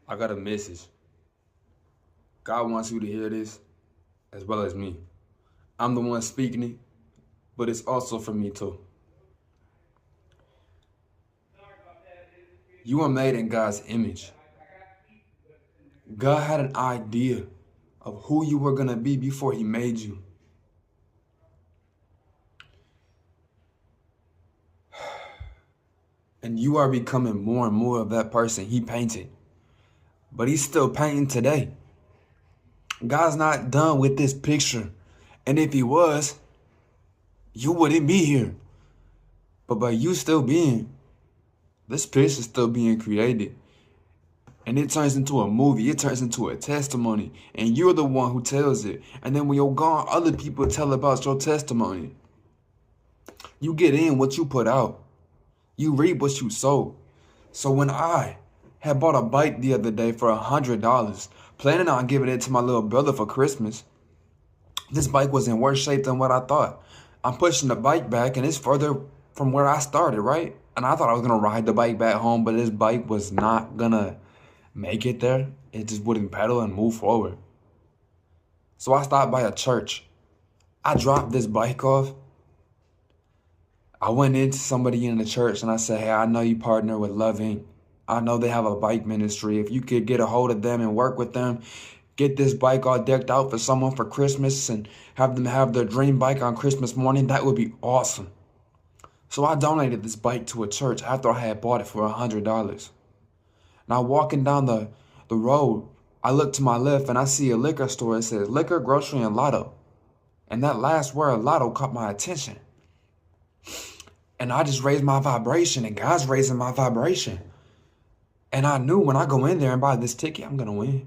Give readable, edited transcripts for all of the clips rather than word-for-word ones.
I got a message. God wants you to hear this as well as me. I'm the one speaking it, but it's also for me too. You are made in God's image. God had an idea of who you were going to be before he made you. And you are becoming more and more of that person he painted. But he's still painting today. God's not done with this picture. And if he was, you wouldn't be here. But by you still being, this picture is still being created. And it turns into a movie. It turns into a testimony. And you're the one who tells it. And then when you're gone, other people tell about your testimony. You get in what you put out. You reap what you sow. So when I had bought a bike the other day for $100, planning on giving it to my little brother for Christmas, this bike was in worse shape than what I thought. I'm pushing the bike back and it's further from where I started, right? And I thought I was gonna ride the bike back home, but this bike was not gonna make it there. It just wouldn't pedal and move forward. So I stopped by a church. I dropped this bike off. I went into somebody in the church and I said, hey, I know you partner with Love Inc. I know they have a bike ministry. If you could get a hold of them and work with them, get this bike all decked out for someone for Christmas and have them have their dream bike on Christmas morning, that would be awesome. So I donated this bike to a church after I had bought it for $100. Now walking down the road, I look to my left and I see a liquor store. It says liquor, grocery, and lotto. And that last word, lotto, caught my attention. And I just raised my vibration and God's raising my vibration. And I knew when I go in there and buy this ticket, I'm going to win.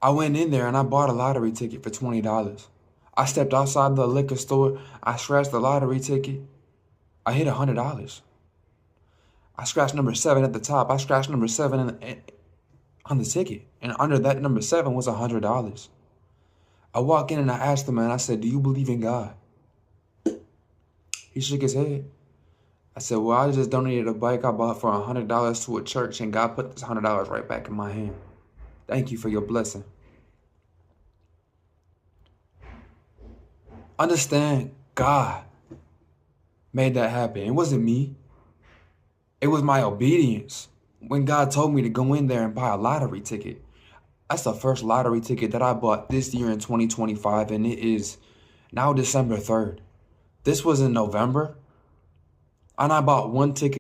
I went in there and I bought a lottery ticket for $20. I stepped outside the liquor store. I scratched the lottery ticket. I hit $100. I scratched number 7 at the top. I scratched number 7 on the ticket. And under that number 7 was $100. I walk in and I asked the man, I said, do you believe in God? He shook his head. I said, well, I just donated a bike I bought for $100 to a church and God put this $100 right back in my hand. Thank you for your blessing. Understand, God made that happen. It wasn't me. It was my obedience. When God told me to go in there and buy a lottery ticket. That's the first lottery ticket that I bought this year in 2025, and it is now December 3rd. This was in November, and I bought one ticket.